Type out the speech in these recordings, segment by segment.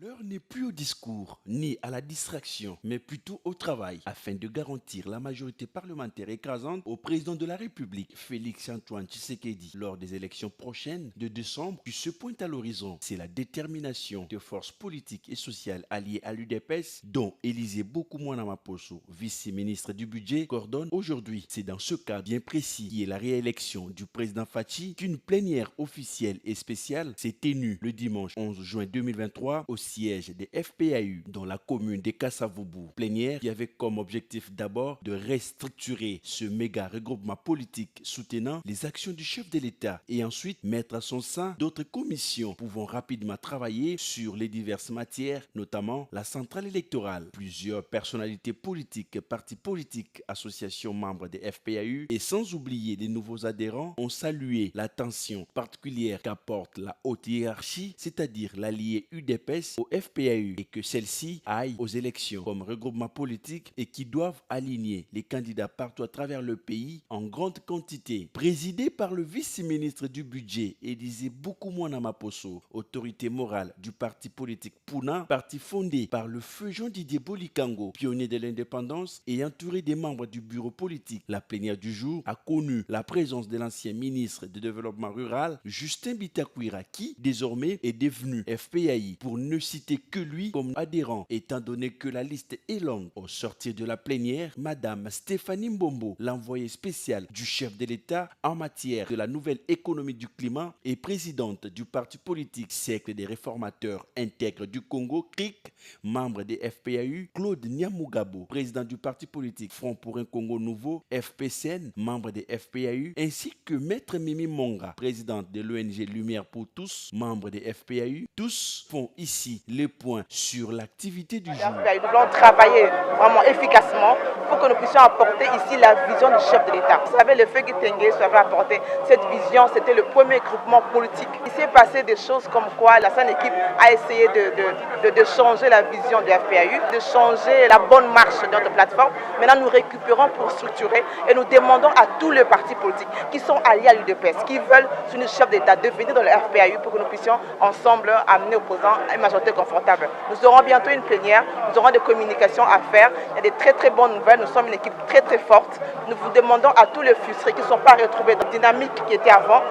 L'heure n'est plus au discours ni à la distraction, mais plutôt au travail, afin de garantir la majorité parlementaire écrasante au président de la République, Félix-Antoine Tshisekedi, lors des élections prochaines de décembre qui se pointent à l'horizon. C'est la détermination de forces politiques et sociales alliées à l'UDPS, dont Élisée Bokoumouana Maposo, vice-ministre du budget, coordonne aujourd'hui. C'est dans ce cadre bien précis qui est la réélection du président Fachi qu'une plénière officielle et spéciale s'est tenue le dimanche 11 juin 2023 au siège des FPAU dans la commune de Kassavoubou. Plénière qui avait comme objectif d'abord de restructurer ce méga regroupement politique soutenant les actions du chef de l'État et ensuite mettre à son sein d'autres commissions pouvant rapidement travailler sur les diverses matières, notamment la centrale électorale. Plusieurs personnalités politiques, partis politiques, associations membres des FPAU et sans oublier les nouveaux adhérents ont salué l'attention particulière qu'apporte la haute hiérarchie, c'est-à-dire l'allié UDPS aux FPAU et que celle-ci aille aux élections comme regroupement politique et qui doivent aligner les candidats partout à travers le pays en grande quantité. Présidé par le vice-ministre du budget Élisée Bokoumouana Maposo, autorité morale du parti politique Puna, parti fondé par le feu Jean-Didier Bolikango, pionnier de l'indépendance et entouré des membres du bureau politique. La plénière du jour a connu la présence de l'ancien ministre du développement rural Justin Bitakwira qui désormais est devenu FPAI pour ne citer que lui comme adhérent, étant donné que la liste est longue. Au sortir de la plénière, Madame Stéphanie Mbombo, l'envoyée spéciale du chef de l'État en matière de la nouvelle économie du climat et présidente du parti politique Cercle des réformateurs intègres du Congo, CRIC, membre des FPAU, Claude Nyamugabo, président du parti politique Front pour un Congo Nouveau, FPCN, membre des FPAU, ainsi que Maître Mimi Monga, présidente de l'ONG Lumière pour tous, membre des FPAU. Tous font ici les points sur l'activité du jour. Nous allons travailler vraiment efficacement pour que nous puissions apporter ici la vision du chef de l'État. Vous savez, le fait que Tengue avait apporté cette vision, c'était le premier groupement politique. Il s'est passé des choses comme quoi la seule équipe a essayé de changer la vision du FPAU, de changer la bonne marche de notre plateforme. Maintenant, nous récupérons pour structurer et nous demandons à tous les partis politiques qui sont alliés à l'UDPS, qui veulent sur le chef d'État, de venir dans le FPAU pour que nous puissions ensemble amener au président une majorité confortable. Nous aurons bientôt une plénière, nous aurons des communications à faire. Il y a des très bonnes nouvelles, nous sommes une équipe très forte. Nous vous demandons à tous les frustrés qui ne sont pas retrouvés dans la dynamique qui était avant,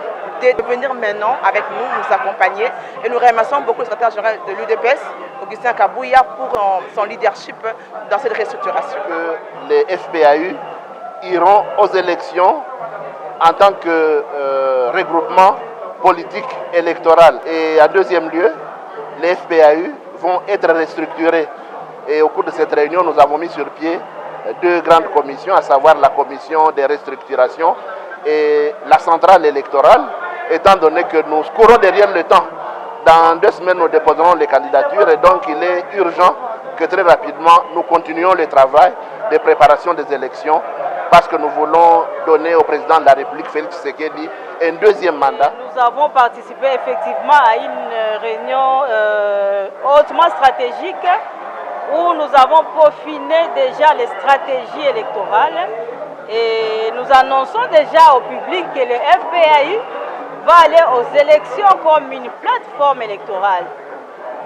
de venir maintenant avec nous, nous accompagner. Et nous remercions beaucoup le secrétaire général de l'UDPS, Augustin Kabouya, pour son leadership dans cette restructuration. Les FPAU iront aux élections en tant que regroupement politique électoral. Et en deuxième lieu, les FPAU vont être restructurés. Et au cours de cette réunion, nous avons mis sur pied deux grandes commissions, à savoir la commission des restructurations et la centrale électorale, étant donné que nous courons derrière le temps. Dans 2 semaines, nous déposerons les candidatures et donc il est urgent que très rapidement, nous continuions le travail de préparation des élections parce que nous voulons donner au président de la République, Félix Tshisekedi, un deuxième mandat. Nous avons participé effectivement à une réunion hautement stratégique où nous avons peaufiné déjà les stratégies électorales et nous annonçons déjà au public que le FPAU va aller aux élections comme une plateforme électorale.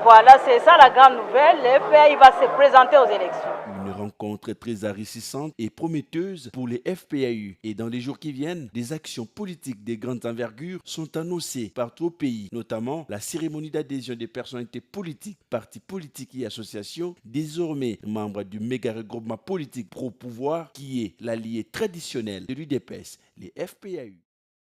Voilà, c'est ça la grande nouvelle. Le FPAU va se présenter aux élections. Une rencontre très enrichissante et prometteuse pour les FPAU. Et dans les jours qui viennent, des actions politiques de grande envergure sont annoncées partout au pays, notamment la cérémonie d'adhésion des personnalités politiques, partis politiques et associations, désormais membres du méga regroupement politique pro-pouvoir qui est l'allié traditionnel de l'UDPS, les FPAU.